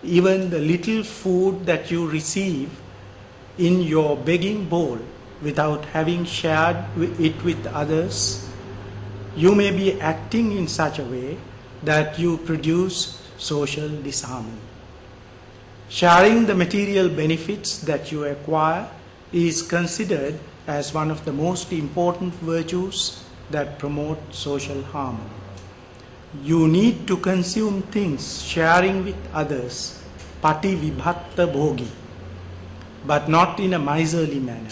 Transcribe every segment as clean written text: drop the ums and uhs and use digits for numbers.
even the little food that you receive in your begging bowl without having shared it with others, you may be acting in such a way that you produce social disharmony. Sharing the material benefits that you acquire is considered as one of the most important virtues that promote social harmony. You need to consume things sharing with others, pati vibhatta bhogi, but not in a miserly manner.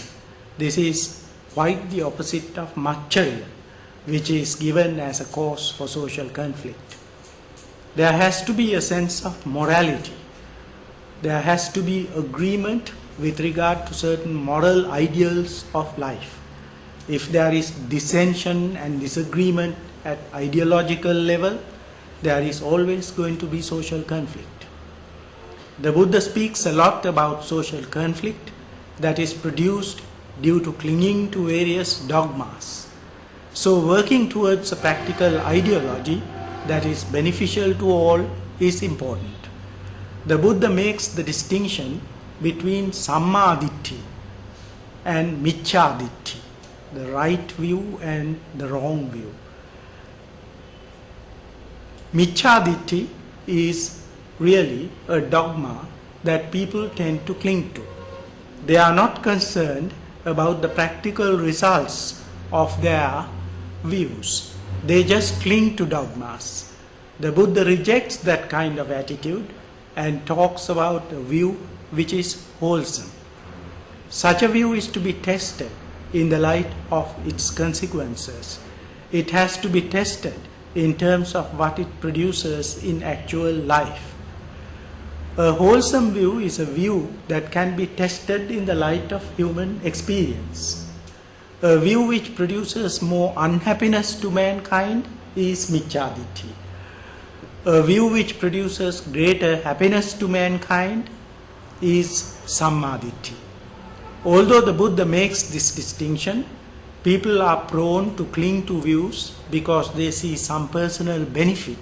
This is quite the opposite of macharya, which is given as a cause for social conflict. There has to be a sense of morality. There has to be agreement with regard to certain moral ideals of life. If there is dissension and disagreement at ideological level, there is always going to be social conflict. The Buddha speaks a lot about social conflict that is produced due to clinging to various dogmas. So working towards a practical ideology that is beneficial to all is important. The Buddha makes the distinction between sammaditthi and micchaditthi, the right view and the wrong view. Micchaditthi is really a dogma that people tend to cling to. They are not concerned about the practical results of their views. They just cling to dogmas. The Buddha rejects that kind of attitude and talks about a view which is wholesome. Such a view is to be tested in the light of its consequences. It has to be tested in terms of what it produces in actual life. A wholesome view is a view that can be tested in the light of human experience. A view which produces more unhappiness to mankind is micchaditthi. A view which produces greater happiness to mankind is sammaditthi. Although the Buddha makes this distinction, people are prone to cling to views because they see some personal benefit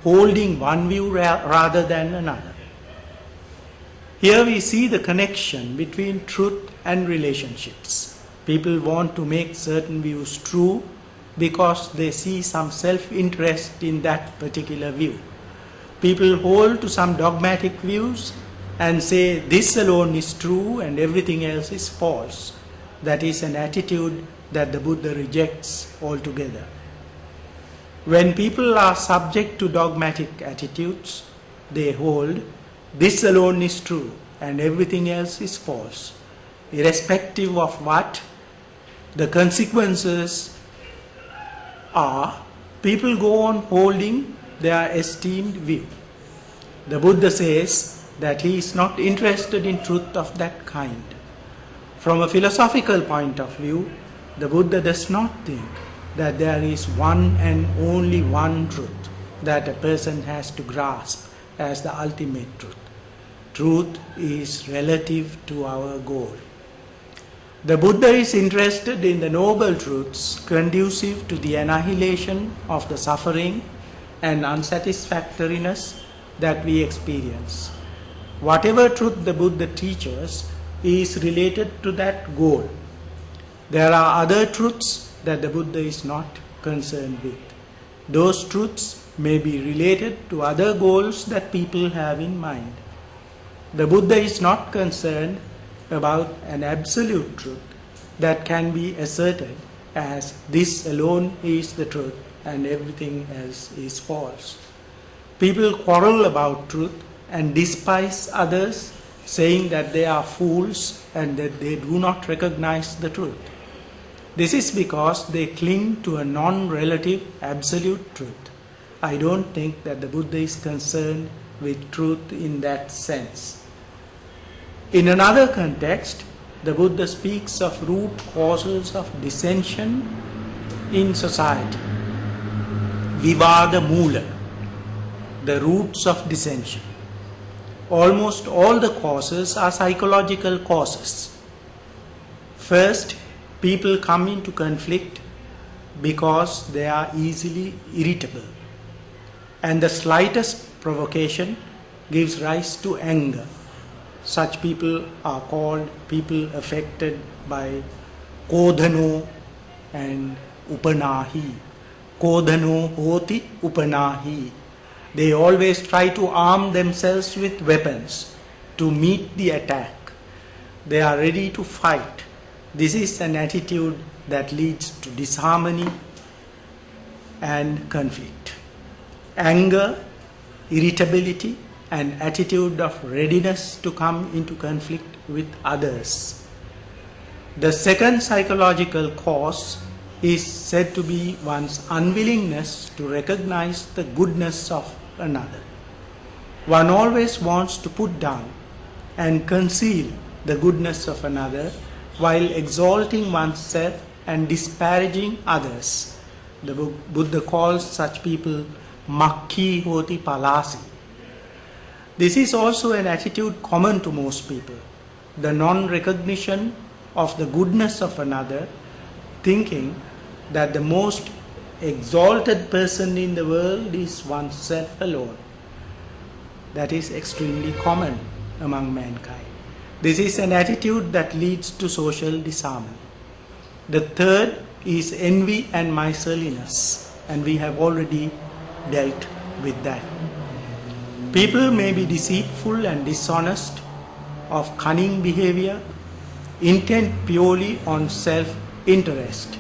holding one view rather than another. Here we see the connection between truth and relationships. People want to make certain views true because they see some self-interest in that particular view. People hold to some dogmatic views and say this alone is true and everything else is false. That is an attitude that the Buddha rejects altogether. When people are subject to dogmatic attitudes, they hold this alone is true and everything else is false. Irrespective of what the consequences are, people go on holding their esteemed view. The Buddha says that he is not interested in truth of that kind. From a philosophical point of view, the Buddha does not think that there is one and only one truth that a person has to grasp as the ultimate truth. Truth is relative to our goal. The Buddha is interested in the noble truths conducive to the annihilation of the suffering and unsatisfactoriness that we experience. Whatever truth the Buddha teaches is related to that goal. There are other truths that the Buddha is not concerned with. Those truths may be related to other goals that people have in mind. The Buddha is not concerned about an absolute truth that can be asserted as this alone is the truth and everything else is false. People quarrel about truth and despise others, saying that they are fools and that they do not recognize the truth. This is because they cling to a non-relative absolute truth. I don't think that the Buddha is concerned with truth in that sense. In another context, the Buddha speaks of root causes of dissension in society. Vivada Mula, the roots of dissension. Almost all the causes are psychological causes. First, people come into conflict because they are easily irritable, and the slightest provocation gives rise to anger. Such people are called people affected by kodhano and upanahi. Kodhano hoti upanahi. They always try to arm themselves with weapons to meet the attack. They are ready to fight. This is an attitude that leads to disharmony and conflict. Anger, irritability, and attitude of readiness to come into conflict with others. The second psychological cause is said to be one's unwillingness to recognize the goodness of another. One always wants to put down and conceal the goodness of another while exalting oneself and disparaging others. The Buddha calls such people makhi hoti palasi. This is also an attitude common to most people, the non-recognition of the goodness of another, thinking that the most exalted person in the world is oneself alone. That is extremely common among mankind. This is an attitude that leads to social disharmony. The third is envy and miserliness, and we have already dealt with that. People may be deceitful and dishonest, of cunning behavior, intent purely on self-interest.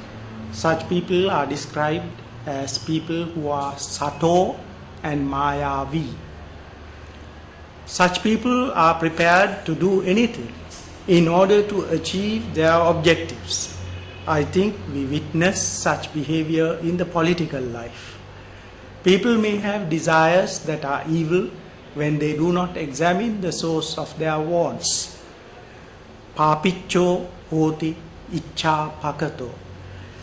Such people are described as people who are sato and mayavi. Such people are prepared to do anything in order to achieve their objectives. I think we witness such behavior in the political life. People may have desires that are evil when they do not examine the source of their wants. Papicho hoti icha pakato.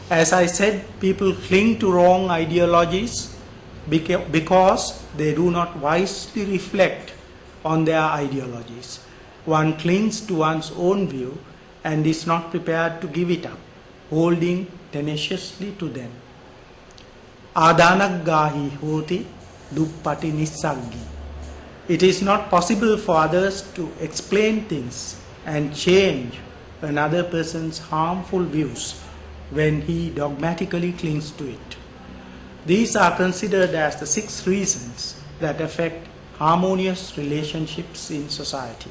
As I said, people cling to wrong ideologies because they do not wisely reflect on their ideologies. One clings to one's own view and is not prepared to give it up, holding tenaciously to them. Adanagahi hoti duppati nissaggi. It is not possible for others to explain things and change another person's harmful views when he dogmatically clings to it. These are considered as the 6 reasons that affect harmonious relationships in society.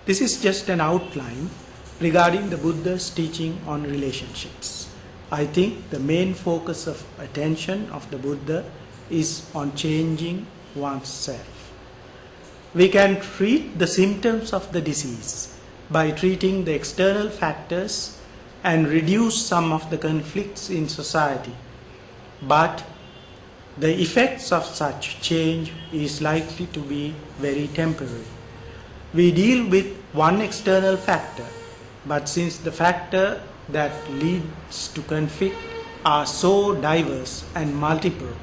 This is just an outline regarding the Buddha's teaching on relationships. I think the main focus of attention of the Buddha is on changing oneself. We can treat the symptoms of the disease by treating the external factors and reduce some of the conflicts in society. But the effects of such change is likely to be very temporary. We deal with one external factor, but since the factor that leads to conflict are so diverse and multiple,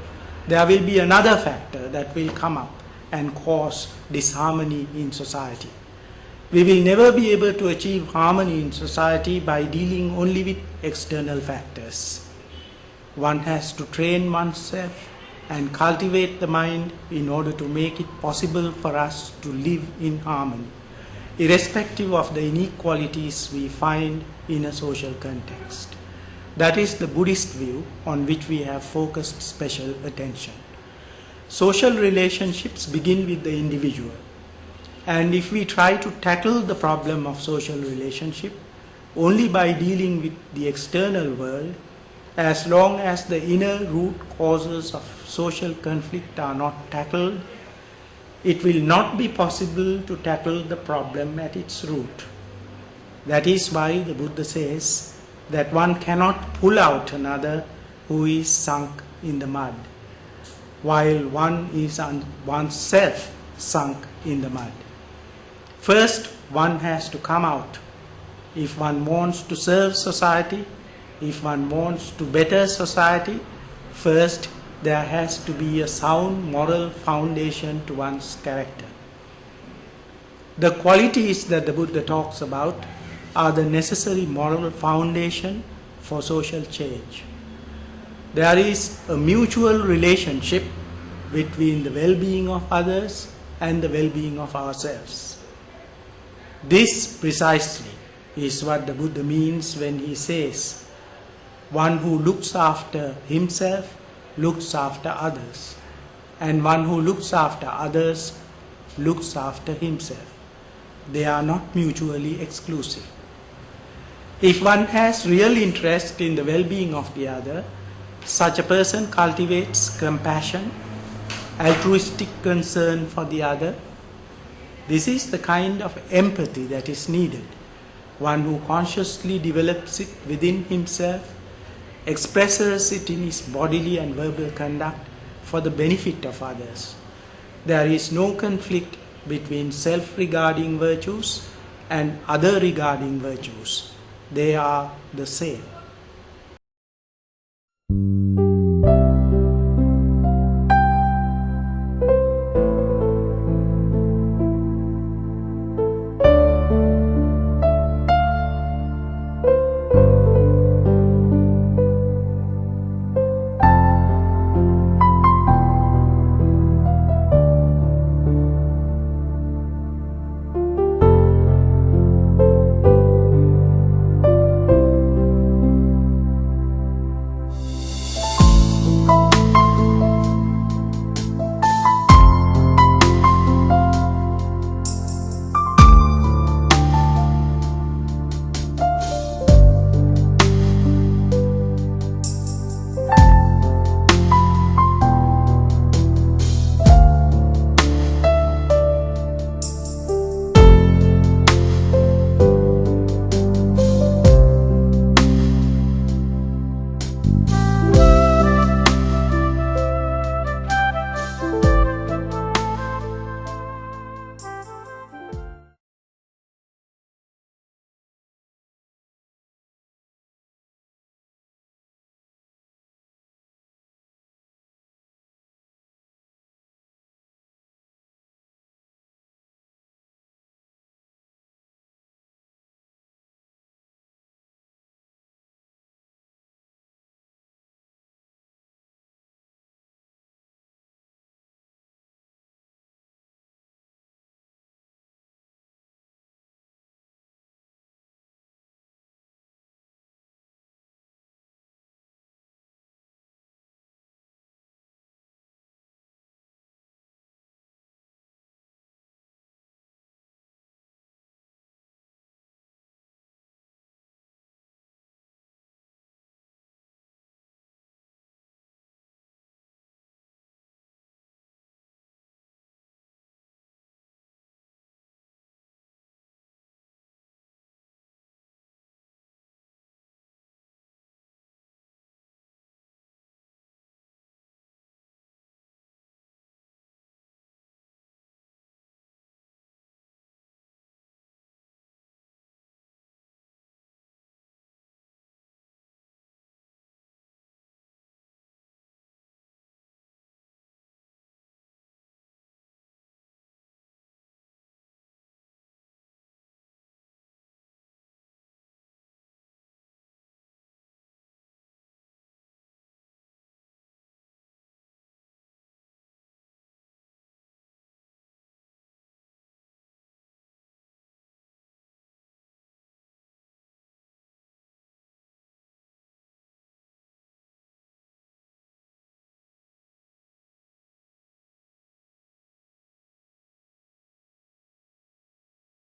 there will be another factor that will come up and cause disharmony in society. We will never be able to achieve harmony in society by dealing only with external factors. One has to train oneself and cultivate the mind in order to make it possible for us to live in harmony, irrespective of the inequalities we find in a social context. That is the Buddhist view on which we have focused special attention. Social relationships begin with the individual, and if we try to tackle the problem of social relationship only by dealing with the external world, as long as the inner root causes of social conflict are not tackled, it will not be possible to tackle the problem at its root. That is why the Buddha says that one cannot pull out another who is sunk in the mud, while one is oneself sunk in the mud. First, one has to come out. If one wants to serve society, if one wants to better society, first there has to be a sound moral foundation to one's character. The qualities that the Buddha talks about are the necessary moral foundation for social change. There is a mutual relationship between the well-being of others and the well-being of ourselves. This precisely is what the Buddha means when he says, one who looks after himself looks after others, and one who looks after others looks after himself. They are not mutually exclusive. If one has real interest in the well-being of the other, such a person cultivates compassion, altruistic concern for the other. This is the kind of empathy that is needed. One who consciously develops it within himself, expresses it in his bodily and verbal conduct for the benefit of others. There is no conflict between self-regarding virtues and other regarding virtues. They are the same.